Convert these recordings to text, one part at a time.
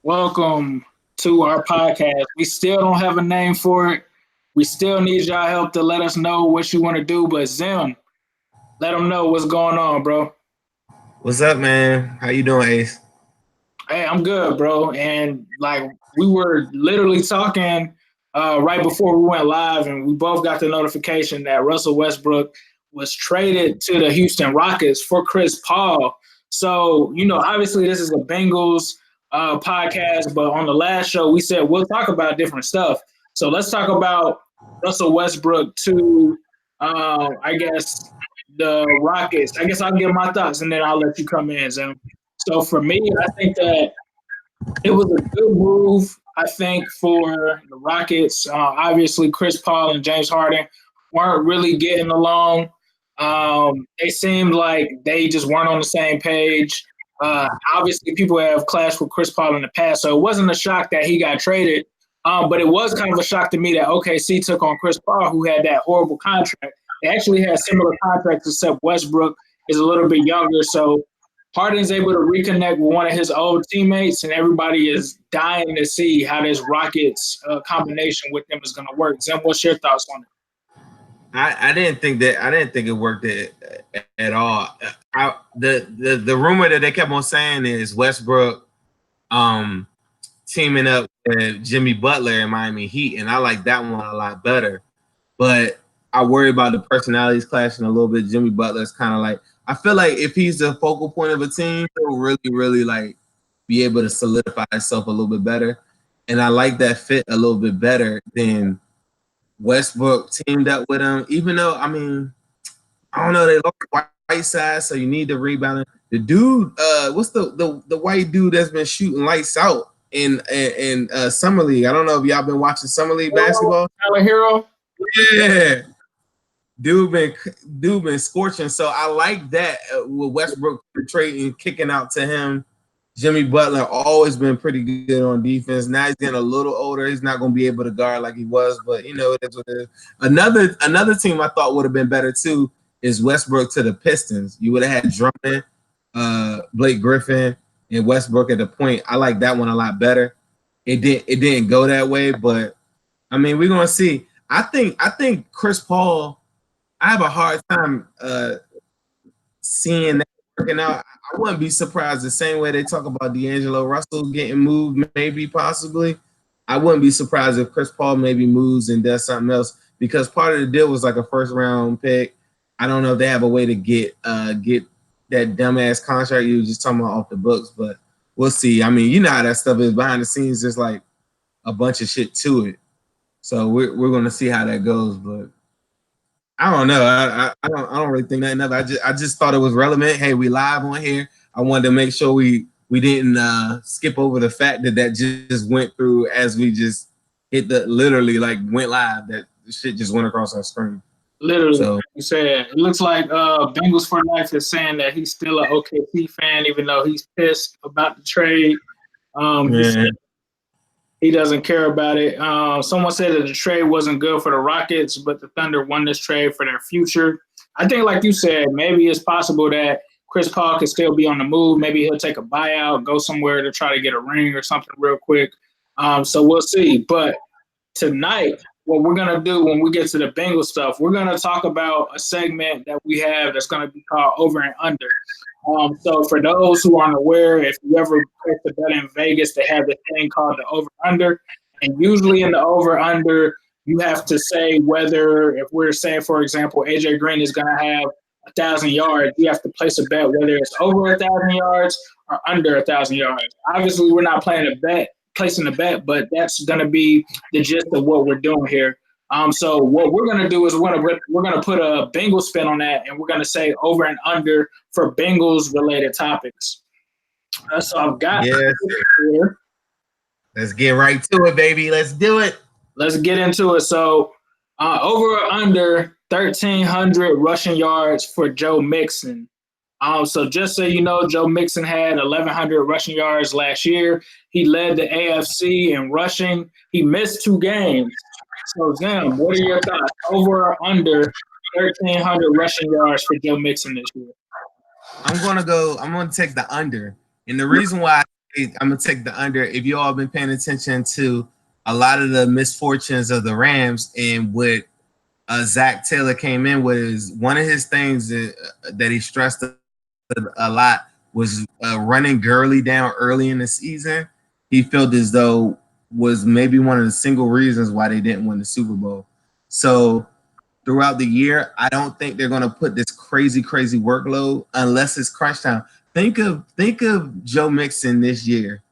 Welcome to our podcast. We still don't have a name for it. We still need y'all help to let us know what you want to do. But Zim, let them know what's going on, bro. What's up, man? How you doing, Ace? Hey, I'm good, bro. And like we were literally talking right before we went live, and we both got the notification that Russell Westbrook was traded to the Houston Rockets for Chris Paul. So, obviously this is a Bengals podcast, but on the last show we said we'll talk about different stuff. So let's talk about Russell Westbrook to, I guess, the Rockets. I guess I'll give my thoughts, and then I'll let you come in, Zim. So for me, I think that it was a good move. I think for the Rockets, obviously Chris Paul and James Harden weren't really getting along. They seemed like they just weren't on the same page. Obviously, people have clashed with Chris Paul in the past, so it wasn't a shock that he got traded. But it was kind of a shock to me that OKC took on Chris Paul, who had that horrible contract. They actually had similar contracts, except Westbrook is a little bit younger, so Harden's able to reconnect with one of his old teammates, and everybody is dying to see how this Rockets combination with them is going to work. Zim, what's your thoughts on it? I didn't think that. I didn't think it worked at all. The rumor that they kept on saying is Westbrook teaming up with Jimmy Butler in Miami Heat, and I like that one a lot better. But I worry about the personalities clashing a little bit. Jimmy Butler's kind of like, I feel like if he's the focal point of a team, he'll really, really like be able to solidify himself a little bit better. And I like that fit a little bit better than Westbrook teamed up with him. Even though, I mean, I don't know, they lost Whiteside, so you need the rebounding. The dude, what's the white dude that's been shooting lights out in summer league? I don't know if y'all been watching summer league basketball. Tyler Hero? Yeah. Dude been scorching. So I like that with Westbrook trading, kicking out to him. Jimmy Butler always been pretty good on defense. Now he's getting a little older. He's not going to be able to guard like he was, but it is what it is. Another team I thought would have been better too is Westbrook to the Pistons. You would have had Drummond, Blake Griffin, and Westbrook at the point. I like that one a lot better. It didn't go that way, but I mean, we're gonna see. I think Chris Paul. I have a hard time seeing that working out. I wouldn't be surprised the same way they talk about D'Angelo Russell getting moved, maybe possibly. I wouldn't be surprised if Chris Paul maybe moves and does something else because part of the deal was like a first round pick. I don't know if they have a way to get that dumbass contract you were just talking about off the books, but we'll see. I mean, you know how that stuff is behind the scenes. There's like a bunch of shit to it, so we're gonna see how that goes, but. I don't know. I don't really think nothing of it. I just thought it was relevant. Hey, we live on here. I wanted to make sure we didn't skip over the fact that just went through as we just hit literally like went live. That shit just went across our screen. Literally, so, you said it looks like Bengals for Life is saying that he's still an OKC fan, even though he's pissed about the trade. He doesn't care about it. Someone said that the trade wasn't good for the Rockets, but the Thunder won this trade for their future. I think, like you said, maybe it's possible that Chris Paul could still be on the move. Maybe he'll take a buyout, go somewhere to try to get a ring or something real quick. So we'll see. But tonight, what we're going to do when we get to the Bengals stuff, we're going to talk about a segment that we have that's going to be called Over and Under. So for those who aren't aware, if you ever place a bet in Vegas, they have this thing called the over-under. And usually in the over-under, you have to say whether, if we're saying, for example, AJ Green is going to have 1,000 yards, you have to place a bet whether it's over 1,000 yards or under 1,000 yards. Obviously, we're not placing a bet, but that's going to be the gist of what we're doing here. So what we're going to do is we're going to put a Bengals spin on that, and we're going to say over and under for Bengals related topics. So I've got here. Let's get right to it, baby. Let's do it. Let's get into it. So over or under 1,300 rushing yards for Joe Mixon. So just so you know, Joe Mixon had 1,100 rushing yards last year. He led the AFC in rushing. He missed 2 games. So, Zim, what are your thoughts? Over or under 1,300 rushing yards for Joe Mixon this year? I'm gonna take the under. And the reason why I'm gonna take the under, if you all been paying attention to a lot of the misfortunes of the Rams and what Zach Taylor came in with, is one of his things that he stressed a lot was running Gurley down early in the season. He felt as though was maybe one of the single reasons why they didn't win the Super Bowl. So throughout the year, I don't think they're going to put this crazy workload unless it's crunch time. Think of Joe Mixon this year.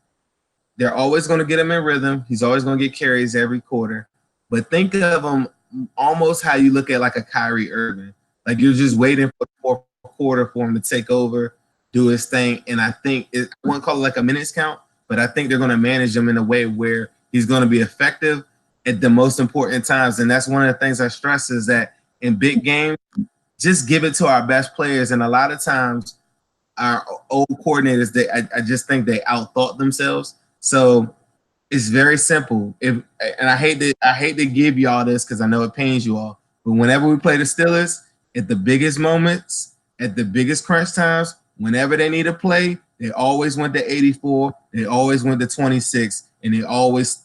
They're always going to get him in rhythm. He's always going to get carries every quarter. But think of him almost how you look at like a Kyrie Irving. Like you're just waiting for the fourth quarter for him to take over, do his thing. And I think I wouldn't call it like a minutes count, but I think they're going to manage him in a way where he's going to be effective at the most important times. And that's one of the things I stress is that in big games, just give it to our best players. And a lot of times our old coordinators, I just think they outthought themselves. So it's very simple. And I hate to give y'all this because I know it pains you all, but whenever we play the Steelers, at the biggest moments, at the biggest crunch times, whenever they need to play, they always went to 84, they always went to 26, and they always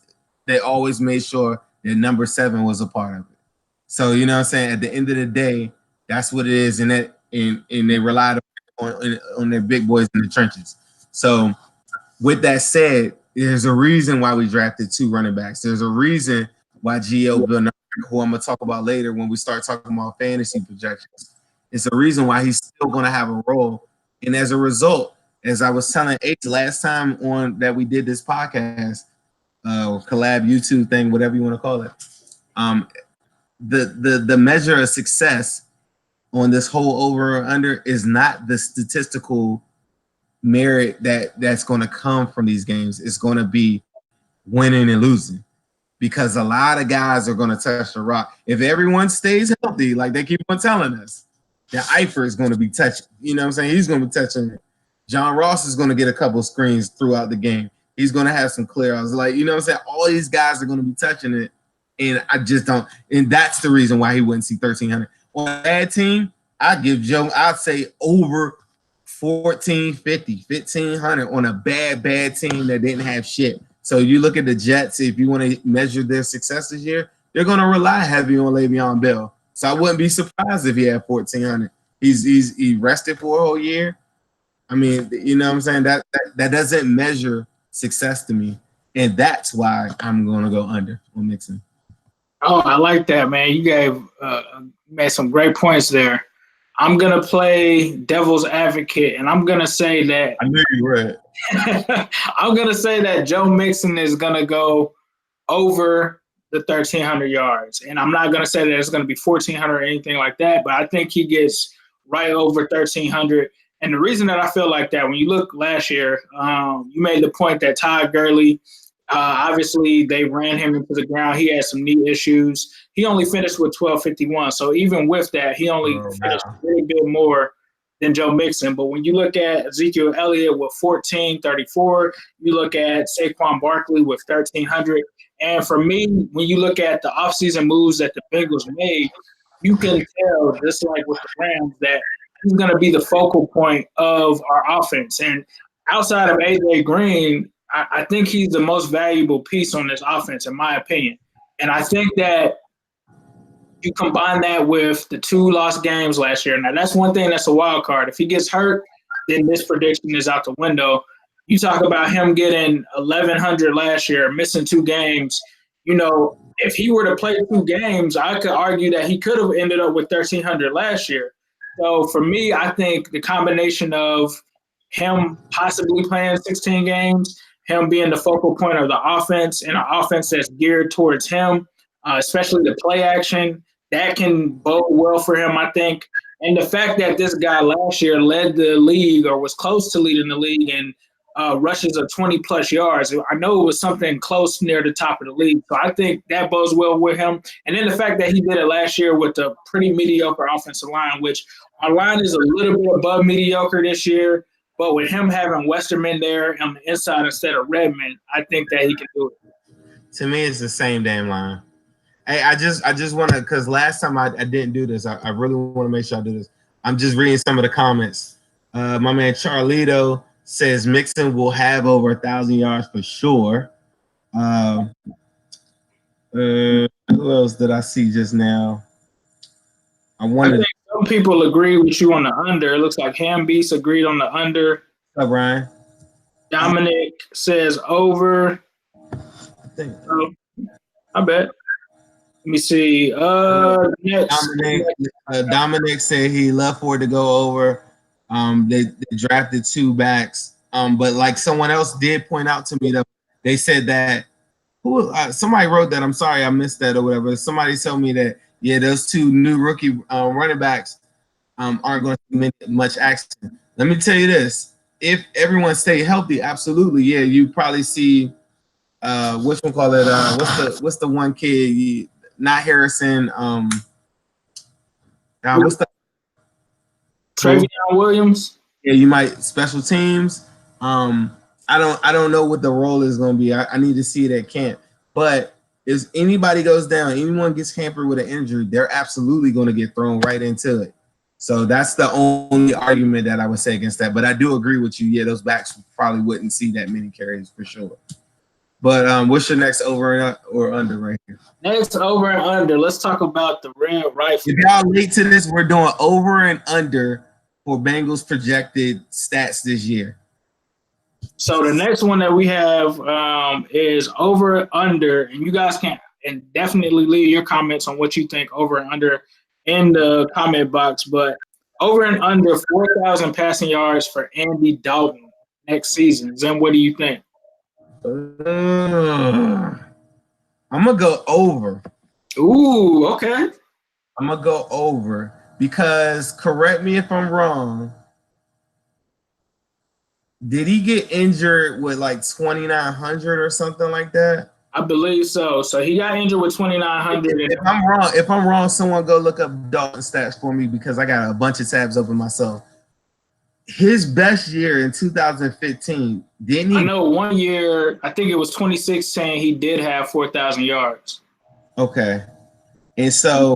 made sure that number 7 was a part of it. So you know what I'm saying? At the end of the day, that's what it is, and they relied on their big boys in the trenches. So with that said, there's a reason why we drafted 2 running backs. There's a reason why Gio Villanova, who I'm going to talk about later when we start talking about fantasy projections, it's a reason why he's still going to have a role. And as a result, as I was telling H last time on that we did this podcast, collab YouTube thing, whatever you want to call it, the measure of success on this whole over or under is not the statistical merit that's going to come from these games. It's going to be winning and losing, because a lot of guys are going to touch the rock. If everyone stays healthy, like they keep on telling us, that Eifert is going to be touching. You know what I'm saying? He's going to be touching it. John Ross is going to get a couple screens throughout the game. He's going to have some clear outs. Like, you know what I'm saying? All these guys are going to be touching it. And I just don't. And that's the reason why he wouldn't see 1,300. On a bad team, I'd say over 1,450, 1,500 on a bad team that didn't have shit. So you look at the Jets, if you want to measure their success this year, they're going to rely heavy on Le'Veon Bell. So I wouldn't be surprised if he had 1,400. He rested for a whole year. I mean, you know what I'm saying? That doesn't measure success to me. And that's why I'm going to go under on Mixon. Oh, I like that, man. You made some great points there. I'm going to play devil's advocate, and I'm going to say that – I knew you were. I'm going to say that Joe Mixon is going to go over the 1,300 yards. And I'm not going to say that it's going to be 1,400 or anything like that, but I think he gets right over 1,300. And the reason that I feel like that, when you look last year, you made the point that Todd Gurley, obviously they ran him into the ground. He had some knee issues. He only finished with 1,251. So even with that, he only finished a little bit more than Joe Mixon. But when you look at Ezekiel Elliott with 1,434, you look at Saquon Barkley with 1,300. And for me, when you look at the offseason moves that the Bengals made, you can tell, just like with the Rams, that he's going to be the focal point of our offense. And outside of A.J. Green, I think he's the most valuable piece on this offense, in my opinion. And I think that you combine that with the 2 lost games last year. Now, that's one thing that's a wild card. If he gets hurt, then this prediction is out the window. You talk about him getting 1,100 last year, missing 2 games. You know, if he were to play 2 games, I could argue that he could have ended up with 1,300 last year. So for me, I think the combination of him possibly playing 16 games, him being the focal point of the offense, and an offense that's geared towards him, especially the play action, that can bode well for him, I think. And the fact that this guy last year led the league or was close to leading the league in rushes of 20-plus yards. I know it was something close near the top of the league. So I think that bodes well with him. And then the fact that he did it last year with a pretty mediocre offensive line, which our line is a little bit above mediocre this year. But with him having Westerman there on the inside instead of Redmond, I think that he can do it. To me, it's the same damn line. Hey, I just want to, because last time I didn't do this. I really want to make sure I do this. I'm just reading some of the comments. My man Charlito says Mixon will have over 1,000 yards for sure. Who else did I see just now? I think some people agree with you on the under. It looks like Ham Beast agreed on the under. What's up, Ryan? Dominic says over. I think I bet. Let me see. Next. Dominic said he loved for it to go over. They drafted 2 backs. But like someone else did point out to me that they said that somebody wrote that. I'm sorry I missed that or whatever. Somebody told me that those 2 new rookie running backs aren't going to make much action. Let me tell you this: if everyone stay healthy, absolutely, you probably see what's the one kid? Not Harrison. What's the Travion Williams? Yeah, you might special teams. I don't know what the role is going to be. I need to see it at camp. But if anybody goes down, anyone gets hampered with an injury, they're absolutely going to get thrown right into it. So that's the only argument that I would say against that. But I do agree with you. Yeah, those backs probably wouldn't see that many carries for sure. But what's your next over or under right here? Next over and under. Let's talk about the red rifle. If y'all late to this, we're doing over and under for Bengals projected stats this year. So the next one that we have is over and under, and you guys can and definitely leave your comments on what you think over and under in the comment box. But over and under 4,000 passing yards for Andy Dalton next season. Zen, what do you think? I'm gonna go over. Ooh, okay. I'm gonna go over because, correct me if I'm wrong, did he get injured with like 2,900 or something like that? I believe so. So he got injured with 2,900. If I'm wrong, someone go look up Dalton stats for me because I got a bunch of tabs open myself. His best year in 2015, didn't he? I know one year, I think it was 2016, he did have 4,000 yards. Okay. And so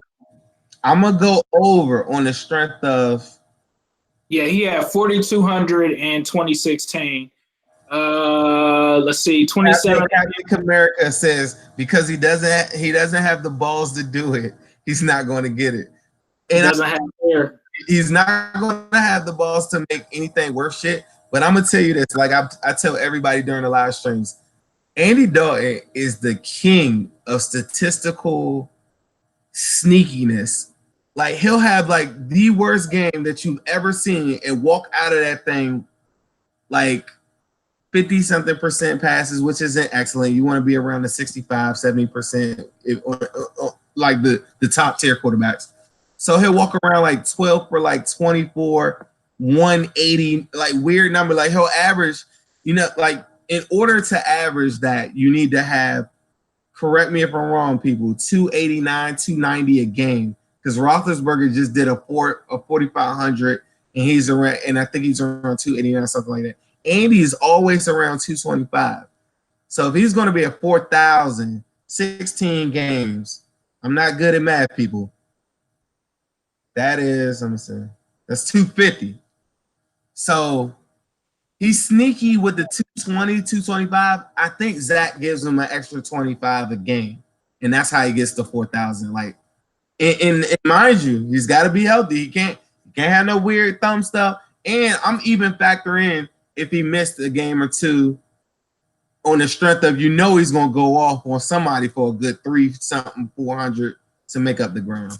I'm going to go over on the strength of. Yeah, he had 4,200 in 2016. Let's see, 27. Captain America says because he doesn't have the balls to do it, he's not going to get it. And he doesn't have hair. He's not going to have the balls to make anything worth shit. But I'm going to tell you this, like I tell everybody during the live streams, Andy Dalton is the king of statistical sneakiness. Like he'll have like the worst game that you've ever seen and walk out of that thing like 50-something% passes, which isn't excellent. You want to be around the 65, 70%, like the top tier quarterbacks. So he'll walk around like 12 for like 24, 180, like weird number. Like he'll average, like in order to average that, you need to have, correct me if I'm wrong, people, 289, 290 a game. Because Roethlisberger just did a 4,500 and he's around, and I think he's around 289, something like that. Andy's always around 225. So if he's going to be at 4,000, 16 games, I'm not good at math, people. That is, let me see, that's 250. So he's sneaky with the 220, 225. I think Zach gives him an extra 25 a game. And that's how he gets to 4,000. Like, and mind you, he's got to be healthy. He can't have no weird thumb stuff. And I'm even factoring in if he missed a game or two on the strength of, he's going to go off on somebody for a good 3-something, 400 to make up the ground.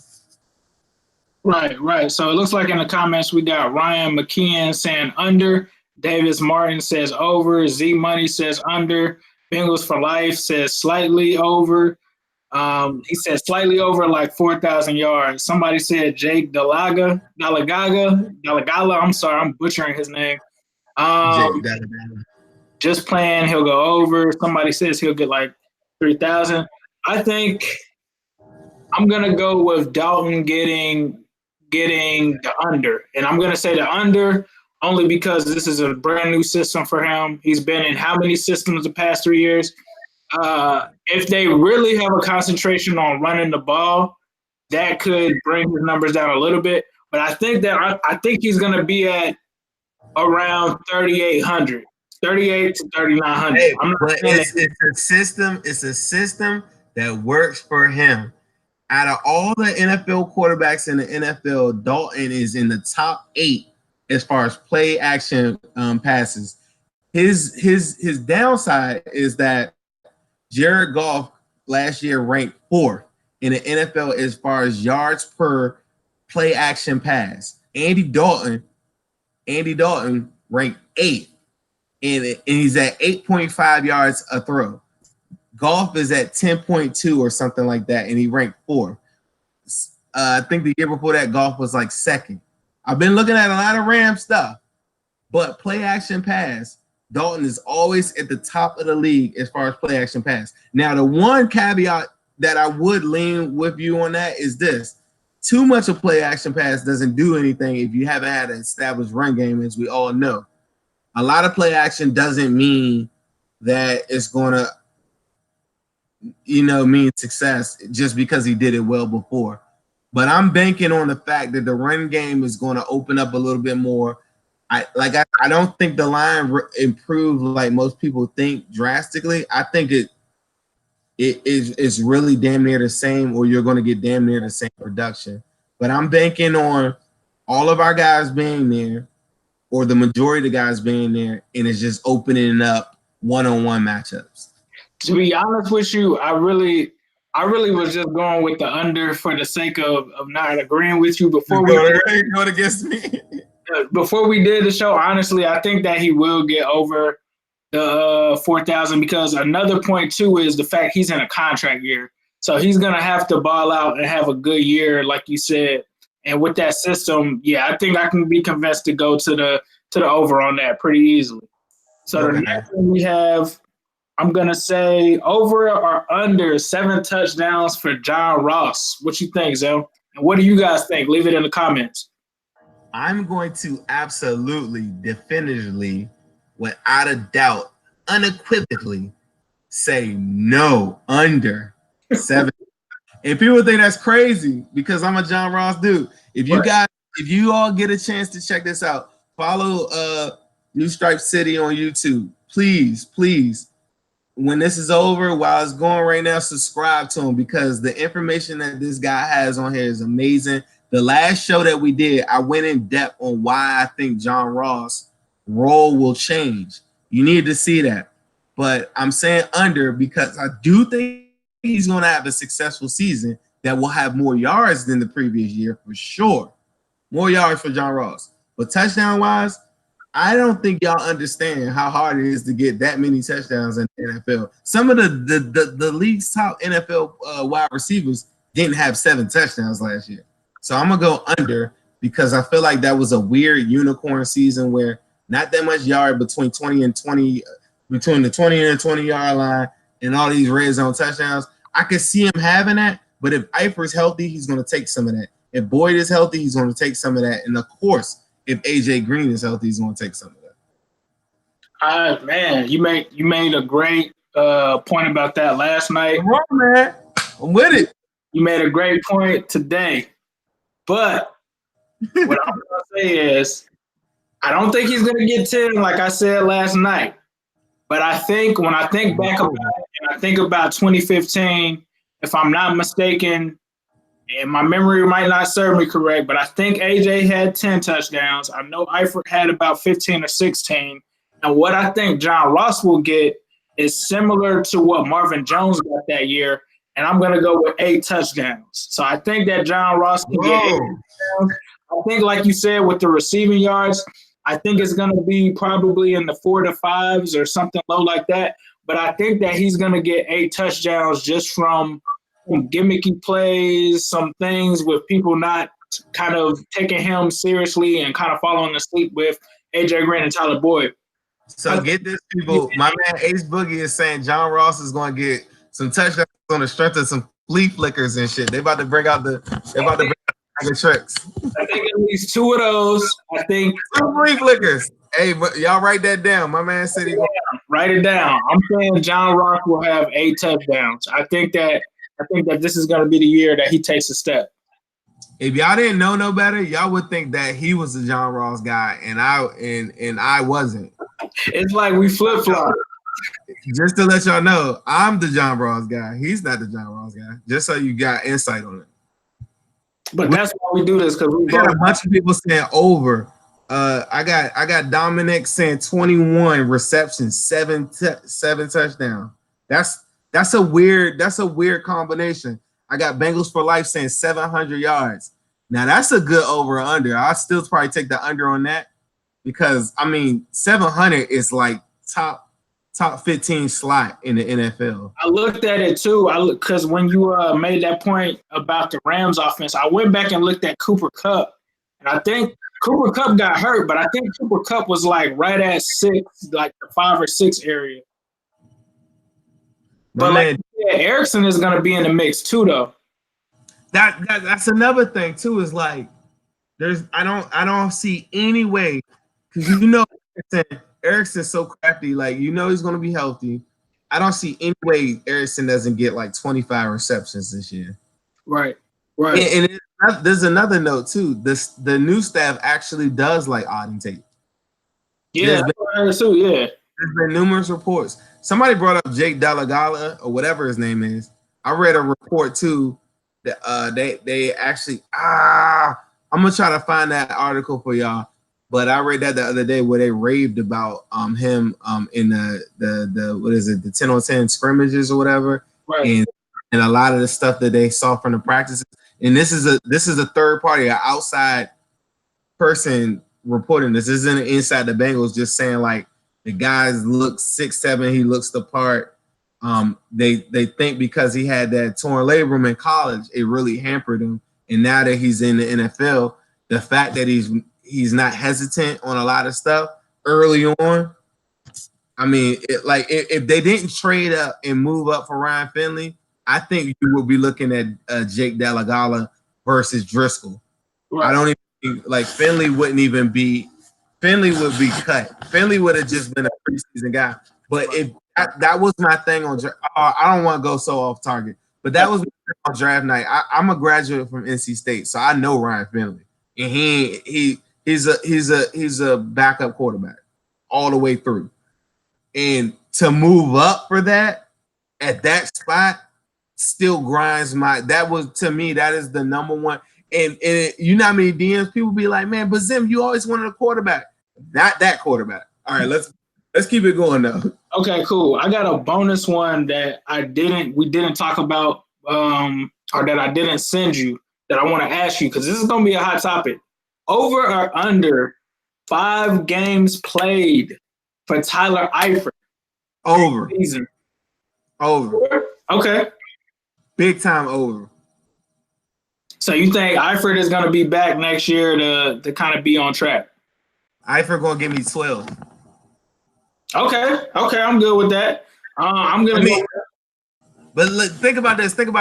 Right. So it looks like in the comments we got Ryan McKeon saying under. Davis Martin says over. Z Money says under. Bengals for Life says slightly over. He said slightly over like 4,000 yards. Somebody said Jake Dalagala. I'm sorry, I'm butchering his name. Just playing, he'll go over. Somebody says he'll get like 3,000. I think I'm gonna go with Dalton getting the under, and I'm gonna say the under only because this is a brand new system for him. He's been in how many systems the past 3 years? If they really have a concentration on running the ball, that could bring his numbers down a little bit. But I think he's gonna be at around 3,800, 38 to 3,900. Hey, I'm not but saying it's a system. It's a system that works for him. Out of all the NFL quarterbacks in the NFL, Dalton is in the top 8 as far as play action passes. His downside is that Jared Goff last year ranked 4th in the NFL as far as yards per play action pass. Andy Dalton ranked 8th, and he's at 8.5 yards a throw. Goff is at 10.2 or something like that, and he ranked 4th. I think the year before that, Goff was like 2nd. I've been looking at a lot of Ram stuff, but play action pass, Dalton is always at the top of the league as far as play action pass. Now, the one caveat that I would lean with you on that is this. Too much of play action pass doesn't do anything if you haven't had an established run game, as we all know. A lot of play action doesn't mean that it's going to, mean success just because he did it well before. But I'm banking on the fact that the run game is going to open up a little bit more. I don't think the line improved like most people think drastically. I think it's really damn near the same, or you're going to get damn near the same production. But I'm banking on all of our guys being there, or the majority of the guys being there, and it's just opening up one-on-one matchups. To be honest with you, I really was just going with the under for the sake of not agreeing with you before we going against me. Before we did the show. Honestly, I think that he will get over the 4,000, because another point too is the fact he's in a contract year, so he's gonna have to ball out and have a good year, like you said. And with that system, yeah, I think I can be convinced to go to the over on that pretty easily. So the next one we have, I'm going to say over or under 7 touchdowns for John Ross. What you think, Zell? And what do you guys think? Leave it in the comments. I'm going to absolutely, definitively, without a doubt, unequivocally say no, under 7. And people think that's crazy because I'm a John Ross dude. If you all get a chance to check this out, follow New Stripe City on YouTube. Please. When this is over, while it's going right now, subscribe to him, because the information that this guy has on here is amazing. The last show that we did, I went in depth on why I think John Ross' role will change. You need to see that. But I'm saying under because I do think he's going to have a successful season that will have more yards than the previous year for sure. More yards for John Ross. But touchdown-wise, I don't think y'all understand how hard it is to get that many touchdowns in the NFL. Some of the league's top NFL wide receivers didn't have 7 touchdowns last year. So I'm going to go under because I feel like that was a weird unicorn season where not that much yard between the 20 and 20-yard line and all these red zone touchdowns. I could see him having that, but if Eiffer's healthy, he's going to take some of that. If Boyd is healthy, he's going to take some of that. And of course, if AJ Green is healthy, he's going to take some of that. Man, you made a great point about that last night. Come on, man. I'm with it. You made a great point today. But what I'm going to say is I don't think he's going to get 10 like I said last night. But I think when I think back about it, and I think about 2015, if I'm not mistaken, and my memory might not serve me correct, but I think AJ had 10 touchdowns. I know Eifert had about 15 or 16. And what I think John Ross will get is similar to what Marvin Jones got that year, and I'm going to go with 8 touchdowns. So I think that John Ross can get 8 touchdowns. I think, like you said, with the receiving yards, I think it's going to be probably in the 4 to 5s or something low like that. But I think that he's going to get 8 touchdowns just from some gimmicky plays, some things with people not kind of taking him seriously and kind of falling asleep with AJ Green and Tyler Boyd. So get this, people. My man Ace Boogie is saying John Ross is going to get some touchdowns on the strength of some flea flickers and shit. They about to bring out the tricks. I think at least 2 of those. I think 2 flea flickers. Hey, but y'all write that down. My man said he. Write it down. I'm saying John Ross will have 8 touchdowns. I think that this is going to be the year that he takes a step. If y'all didn't know no better, y'all would think that he was the John Ross guy, and I wasn't. It's like we flip flop. Just to let y'all know, I'm the John Ross guy. He's not the John Ross guy. Just so you got insight on it. But that's why we do this, because we got a bunch of people saying over. I got Dominic saying 21 receptions, seven touchdowns. That's a weird combination. I got Bengals for life saying 700 yards. Now that's a good over or under. I'll still probably take the under on that because I mean 700 is like top 15 slot in the NFL. I looked at it too. Because when you made that point about the Rams offense, I went back and looked at Cooper Kupp, and I think Cooper Kupp got hurt, but I think Cooper Kupp was like right at 6, like the 5 or 6 area. But like Erickson is going to be in the mix too, though. That's another thing too. Is like I don't see any way because Erickson's so crafty. Like he's going to be healthy. I don't see any way Erickson doesn't get like 25 receptions this year. Right. And there's another note too. The new staff actually does like audit tape. Yeah, there's been numerous reports. Somebody brought up Jake Delagala or whatever his name is. I read a report too that they actually I'm gonna try to find that article for y'all. But I read that the other day where they raved about him in the what is it, the 10-on-10 scrimmages or whatever, right. and a lot of the stuff that they saw from the practices. And this is a third party, an outside person reporting this. This isn't inside the Bengals, just saying like the guys look 6'7", he looks the part. They think because he had that torn labrum in college, it really hampered him. And now that he's in the NFL, the fact that he's not hesitant on a lot of stuff early on. I mean, if they didn't trade up and move up for Ryan Finley, I think you would be looking at Jake Delagala versus Driscoll. Right. I don't even think like Finley would be cut. Finley would have just been a preseason guy. But if that was my thing on I don't want to go so off target, but that was on draft night. I'm a graduate from NC State, so I know Ryan Finley, and he's a backup quarterback all the way through. And to move up for that at that spot still grinds that was, to me, that is the number one. And you know how many DMs people be like, man, but Zim, you always wanted a quarterback. Not that quarterback. All right, let's keep it going though. Okay, cool. I got a bonus one that we didn't talk about, or that I didn't send you, that I want to ask you, because this is gonna be a hot topic. Over or under 5 games played for Tyler Eifert? Over. Season. Over. Okay. Big time over. So you think Eifert is gonna be back next year to kind of be on track? Eifert gonna give me 12. Okay, I'm good with that. I'm gonna. But look, think about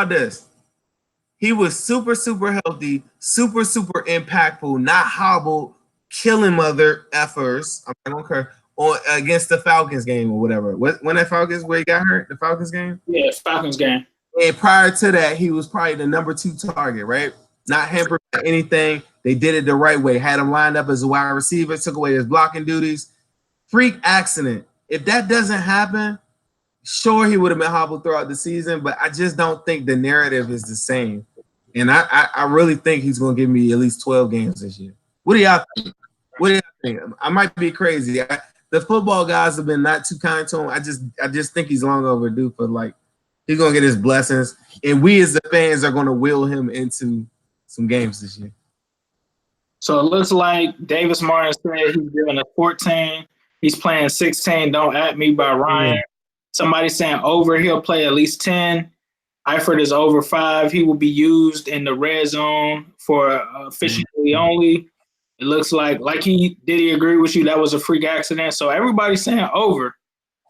this. He was super, super healthy, super, super impactful, not hobbled, killing mother effers. I'm not gonna on against the Falcons game or whatever. When that Falcons where he got hurt, the Falcons game? Yeah, Falcons game. And prior to that, he was probably the number 2 target, right? Not hampered by anything. They did it the right way. Had him lined up as a wide receiver, took away his blocking duties. Freak accident. If that doesn't happen, sure, he would have been hobbled throughout the season, but I just don't think the narrative is the same. And I really think he's going to give me at least 12 games this year. What do y'all think? I might be crazy. The football guys have been not too kind to him. I just think he's long overdue for, like, he's going to get his blessings. And we as the fans are going to will him into some games this year. So it looks like Davis Martin said he's giving a 14. He's playing 16. Don't at me by Ryan. Somebody saying over, he'll play at least 10. Eifert is over 5. He will be used in the red zone for efficiently only. It looks like he agree with you? That was a freak accident. So everybody's saying over.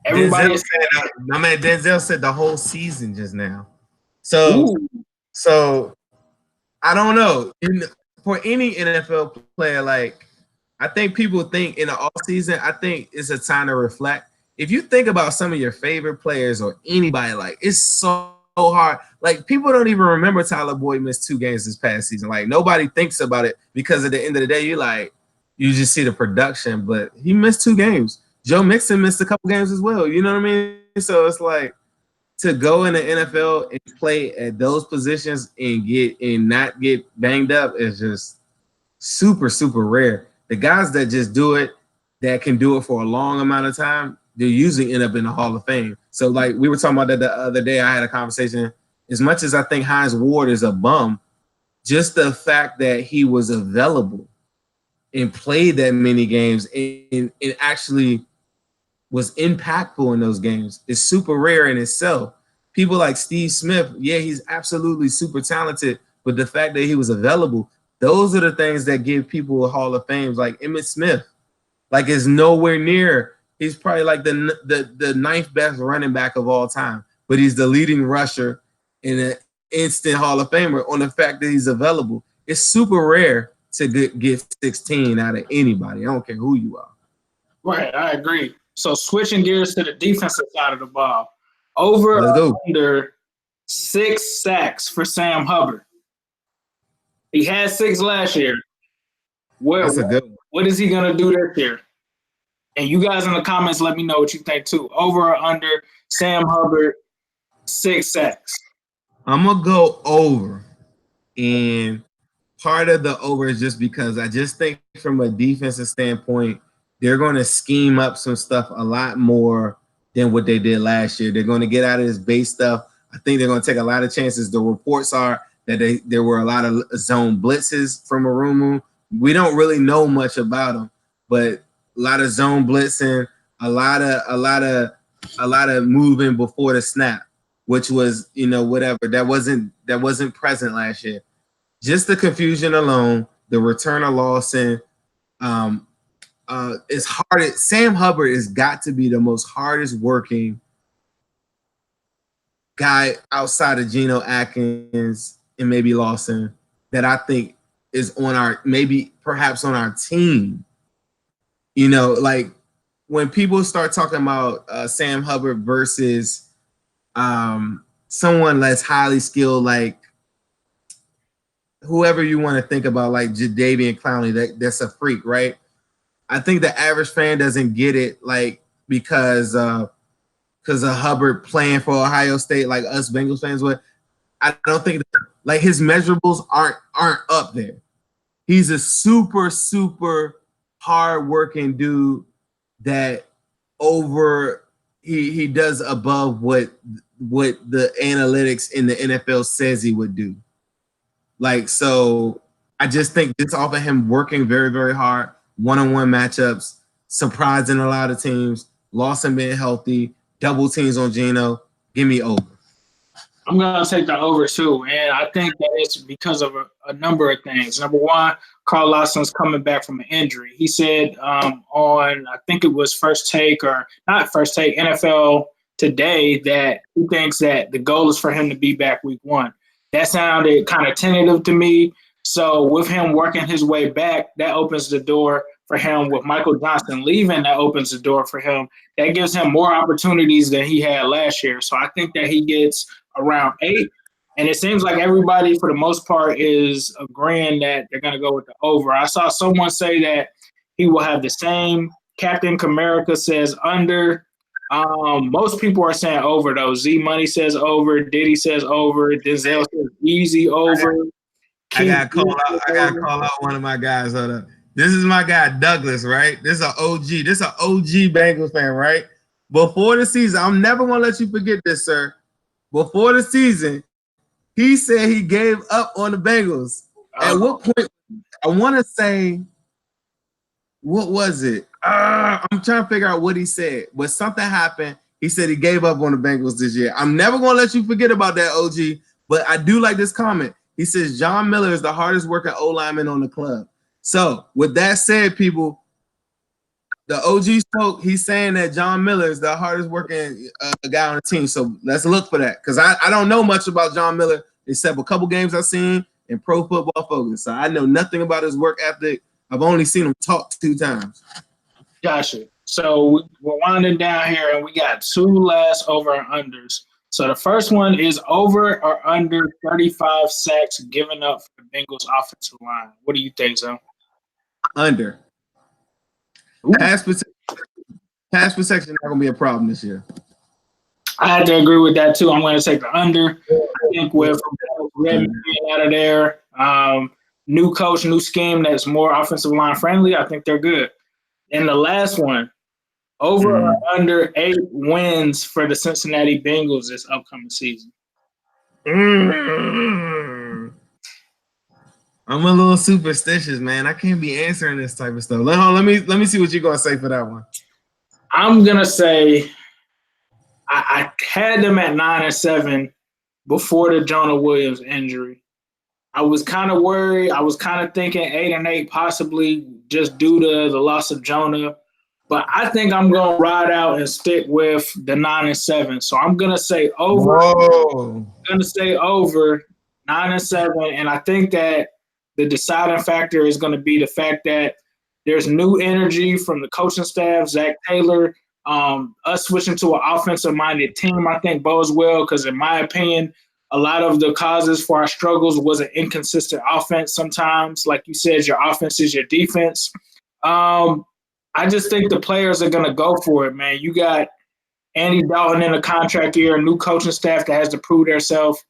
Everybody said, my man Denzel said the whole season just now. So I don't know. For any NFL player, like, I think people think in the offseason, I think it's a time to reflect. If you think about some of your favorite players or anybody, like, it's so hard. Like, people don't even remember Tyler Boyd missed 2 games this past season. Like, nobody thinks about it because at the end of the day, you just see the production. But he missed 2 games. Joe Mixon missed a couple games as well. You know what I mean? So it's like, to go in the NFL and play at those positions and not get banged up is just super, super rare. The guys that just do it, that can do it for a long amount of time, they usually end up in the Hall of Fame. So, like, we were talking about that the other day. I had a conversation. As much as I think Hines Ward is a bum, just the fact that he was available and played that many games and actually was impactful in those games is super rare in itself. People like Steve Smith, yeah, he's absolutely super talented, but the fact that he was available, those are the things that give people a Hall of Fame. Like Emmitt Smith, like, is nowhere near. He's probably like the ninth best running back of all time, but he's the leading rusher in an instant Hall of Famer on the fact that he's available. It's super rare to get 16 out of anybody. I don't care who you are. Right, I agree. So switching gears to the defensive side of the ball, over or under 6 sacks for Sam Hubbard. He had 6 last year. That's a good one. What is he going to do this year? And you guys in the comments, let me know what you think too. Over or under Sam Hubbard, 6 sacks? I'm going to go over. And part of the over is just because I just think from a defensive standpoint, they're going to scheme up some stuff a lot more than what they did last year. They're going to get out of this base stuff. I think they're going to take a lot of chances. The reports are that there were a lot of zone blitzes from Arumu. We don't really know much about them, but a lot of zone blitzing, a lot of moving before the snap, which was, whatever. That wasn't present last year. Just the confusion alone, the return of Lawson, it's hard. Sam Hubbard has got to be the most hardest working guy outside of Geno Atkins and maybe Lawson that I think is perhaps on our team. Like, when people start talking about Sam Hubbard versus someone less highly skilled, like whoever you want to think about, like Jadeveon Clowney, that's a freak, right? I think the average fan doesn't get it, like, because of Hubbard playing for Ohio State, like us Bengals fans would. I don't think like his measurables aren't up there. He's a super, super hard-working dude that he does above what the analytics in the NFL says he would do. Like, so I just think just off of him working very, very hard, one-on-one matchups, surprising a lot of teams, Lawson being healthy, double teams on Geno, give me over. I'm going to take the over too, and I think that it's because of a number of things. Number one, Carl Lawson's coming back from an injury. He said on, I think it was First Take or not First Take, NFL Today, that he thinks that the goal is for him to be back week 1. That sounded kind of tentative to me. So with him working his way back, that opens the door for him. With Michael Johnson leaving, that opens the door for him. That gives him more opportunities than he had last year. So I think that he gets around 8. And it seems like everybody, for the most part, is agreeing that they're going to go with the over. I saw someone say that he will have the same. Captain Comerica says under. Most people are saying over, though. Z Money says over. Diddy says over. Denzel says easy over. I gotta call out one of my guys. Hold up. This is my guy Douglas, right? This is an OG. This is an OG Bengals fan, right? Before the season, I'm never gonna let you forget this, sir. Before the season, he said he gave up on the Bengals. At what point? I want to say, what was it? I'm trying to figure out what he said, but something happened. He said he gave up on the Bengals this year. I'm never gonna let you forget about that, OG. But I do like this comment. He says John Miller is the hardest working O-lineman on the club. So with that said, people, the OG spoke. He's saying that John Miller is the hardest working guy on the team. So let's look for that, because I don't know much about John Miller except a couple games I've seen in Pro Football Focus. So I know nothing about his work ethic. I've only seen him talk 2 times. Gotcha. So we're winding down here, and we got 2 last over and unders. So the first one is over or under 35 sacks given up for the Bengals offensive line. What do you think, Zone? Under. Pass protection not gonna be a problem this year. I had to agree with that too. I'm going to take the under. I think with Redmond being out of there, new coach, new scheme that's more offensive line friendly, I think they're good. And the last one, over or under 8 wins for the Cincinnati Bengals this upcoming season. I'm a little superstitious, man. I can't be answering this type of stuff. Let me see what you're gonna say for that one. I'm gonna say I had them at 9-7 before the Jonah Williams injury. I was kind of worried. I was kind of thinking 8-8 possibly just due to the loss of Jonah. But I think I'm gonna ride out and stick with the 9-7. So I'm gonna say over. I'm gonna say over 9-7, and I think that the deciding factor is going to be the fact that there's new energy from the coaching staff, Zach Taylor. Us switching to an offensive-minded team, I think, bodes well because, in my opinion, a lot of the causes for our struggles was an inconsistent offense sometimes. Like you said, your offense is your defense. I just think the players are going to go for it, man. You got Andy Dalton in a contract year, a new coaching staff that has to prove themselves.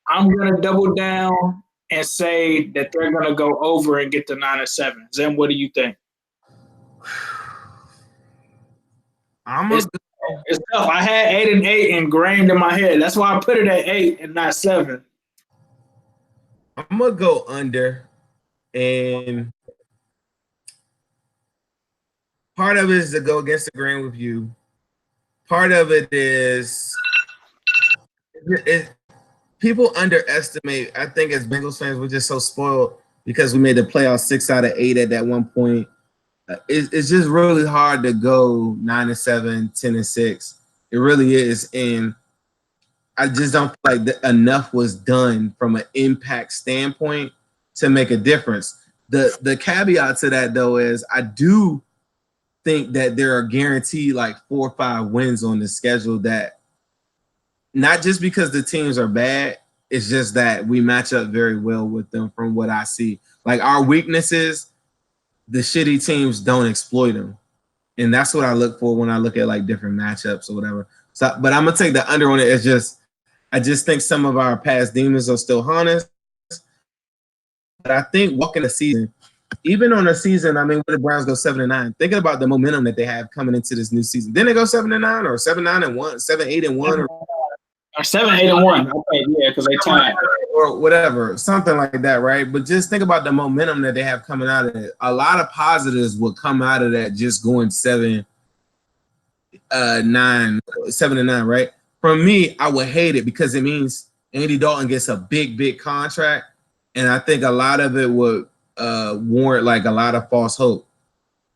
I'm going to double down and say that they're going to go over and get the 9-7. Zen, what do you think? It's tough. I had 8-8 ingrained in my head. That's why I put it at 8 and not 7. I'm going to go under. And part of it is to go against the grain with you. Part of it is people underestimate. I think as Bengals fans, we're just so spoiled because we made the playoffs 6 out of 8 at that one point. It's just really hard to go 9-7, 10-6. It really is, and I just don't feel like enough was done from an impact standpoint to make a difference. The caveat to that though is I do think that there are guaranteed like 4 or 5 wins on the schedule that. Not just because the teams are bad, it's just that we match up very well with them from what I see. Like our weaknesses, the shitty teams don't exploit them. And that's what I look for when I look at like different matchups or whatever. So, but I'm going to take the under on it. It's just, I just think some of our past demons are still haunting us. But I think walking the season, even on a season, I mean, where the Browns go 7-9, thinking about the momentum that they have coming into this new season. Then they go 7-9 or 7-9-1, 7-8-1 or 7-8-1. Okay, yeah, because they tied or whatever, something like that, right? But just think about the momentum that they have coming out of it. A lot of positives will come out of that. Just going 7-9, right? From me, I would hate it because it means Andy Dalton gets a big contract, and I think a lot of it would warrant like a lot of false hope.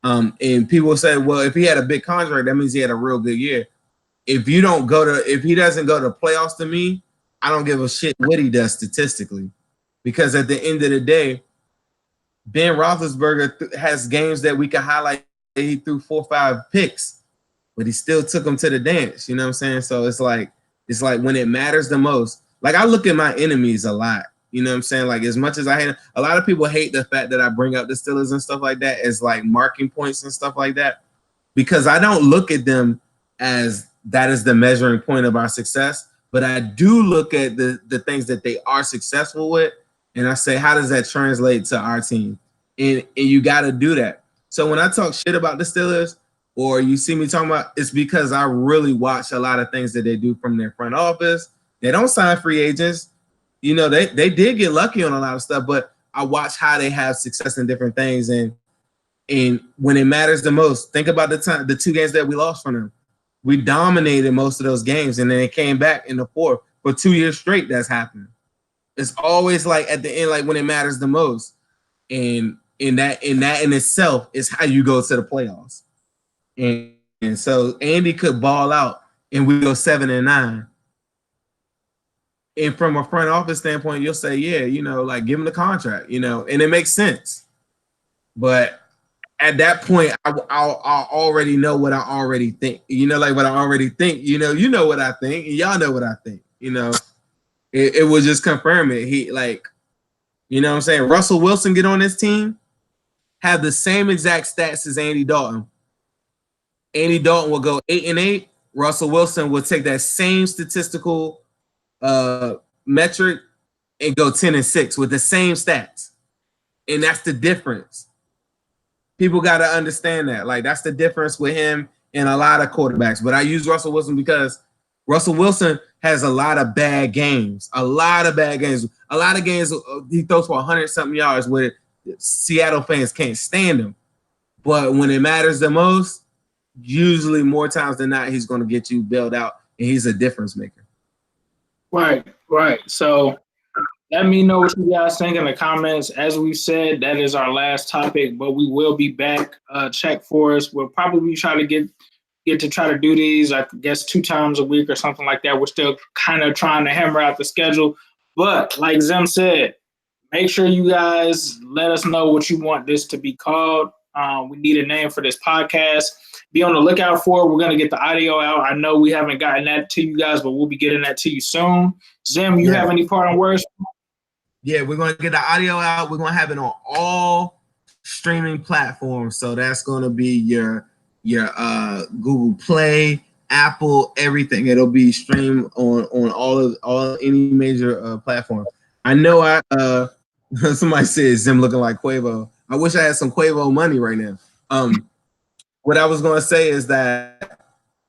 And people say, well, if he had a big contract, that means he had a real good year. If he doesn't go to playoffs, to me, I don't give a shit what he does statistically, because at the end of the day, Ben Roethlisberger has games that we can highlight. He threw 4 or 5 picks, but he still took them to the dance. You know what I'm saying? So it's like when it matters the most. Like I look at my enemies a lot. You know what I'm saying? Like as much as I hate, a lot of people hate the fact that I bring up the Steelers and stuff like that as like marking points and stuff like that, because I don't look at them as that is the measuring point of our success. But I do look at the things that they are successful with, and I say, how does that translate to our team? And you got to do that. So when I talk shit about the Steelers, or you see me talking about, it's because I really watch a lot of things that they do from their front office. They don't sign free agents. You know, they did get lucky on a lot of stuff, but I watch how they have success in different things. And when it matters the most, think about the 2 games that we lost from them. We dominated most of those games, and then it came back in the fourth for 2 years straight. That's happened. It's always like at the end, like when it matters the most, and that in itself is how you go to the playoffs. And so Andy could ball out, and we go 7-9. And from a front office standpoint, you'll say, yeah, you know, like give him the contract, you know, and it makes sense. But at that point, I already know what I already think. Like what I already think. You know what I think, and y'all know what I think. It will just confirm it. He like, what I'm saying. Russell Wilson get on this team, have the same exact stats as Andy Dalton. Andy Dalton will go 8-8. Russell Wilson will take that same statistical metric and go 10-6 with the same stats, and that's the difference. People got to understand that. Like, that's the difference with him and a lot of quarterbacks. But I use Russell Wilson because Russell Wilson has a lot of bad games. A lot of games he throws for 100-something yards where Seattle fans can't stand him. But when it matters the most, usually more times than not, he's going to get you bailed out, and he's a difference maker. Right. So let me know what you guys think in the comments. As we said, that is our last topic, but we will be back. Check for us. We'll probably try to get to try to do these, I guess, 2 times a week or something like that. We're still kind of trying to hammer out the schedule. But like Zim said, make sure you guys let us know what you want this to be called. We need a name for this podcast. Be on the lookout for it. We're going to get the audio out. I know we haven't gotten that to you guys, but we'll be getting that to you soon. Zim, you have any parting words? Yeah, we're going to get the audio out. We're going to have it on all streaming platforms. So that's going to be your Google Play, Apple, everything. It'll be streamed on all any major platform. I know somebody said Zim looking like Quavo. I wish I had some Quavo money right now. What I was going to say is that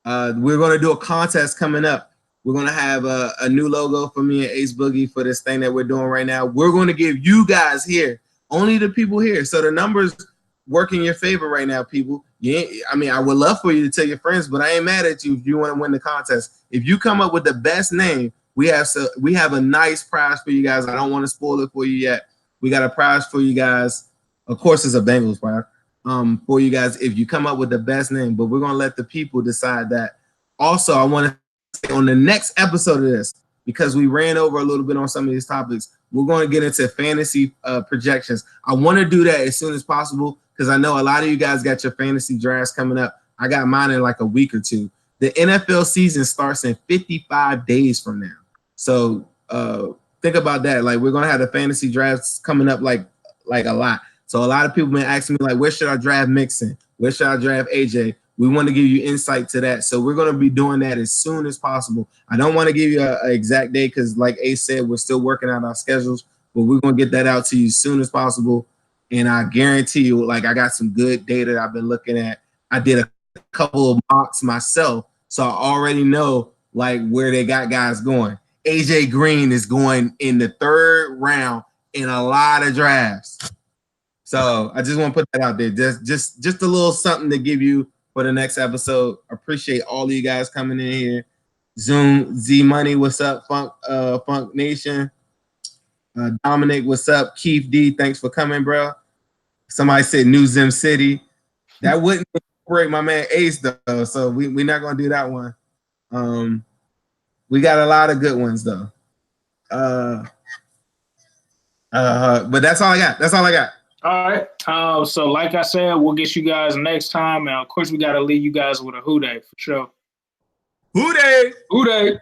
we're going to do a contest coming up. We're going to have a new logo for me and Ace Boogie for this thing that we're doing right now. We're going to give you guys here, only the people here. So the numbers work in your favor right now, people. I would love for you to tell your friends, but I ain't mad at you if you want to win the contest. If you come up with the best name, we have a nice prize for you guys. I don't want to spoil it for you yet. We got a prize for you guys. Of course, it's a Bengals prize for you guys if you come up with the best name, but we're going to let the people decide that. Also, I want to say on the next episode of this, because we ran over a little bit on some of these topics, we're going to get into fantasy projections. I want to do that as soon as possible because I know a lot of you guys got your fantasy drafts coming up. I got mine in like a week or two. The NFL season starts in 55 days from now. So think about that. Like, we're going to have the fantasy drafts coming up like a lot. So a lot of people been asking me, like, where should I draft Mixon? Where should I draft AJ? We want to give you insight to that. So we're going to be doing that as soon as possible. I don't want to give you an exact date because, like Ace said, we're still working out our schedules, but we're going to get that out to you as soon as possible. And I guarantee you, like, I got some good data I've been looking at. I did a couple of mocks myself, so I already know, like, where they got guys going. AJ Green is going in the 3rd round in a lot of drafts. So I just want to put that out there. Just a little something to give you for the next episode. Appreciate all of you guys coming in here. Zoom, Z Money, what's up? Funk Nation. Dominic, what's up? Keith D, thanks for coming, bro. Somebody said New Zim City. That wouldn't break my man Ace though, so we're not gonna do that one. We got a lot of good ones though. But that's all I got. All right. So like I said, we'll get you guys next time. And of course, we got to leave you guys with a Who Dey for sure. Who Dey? Who Dey?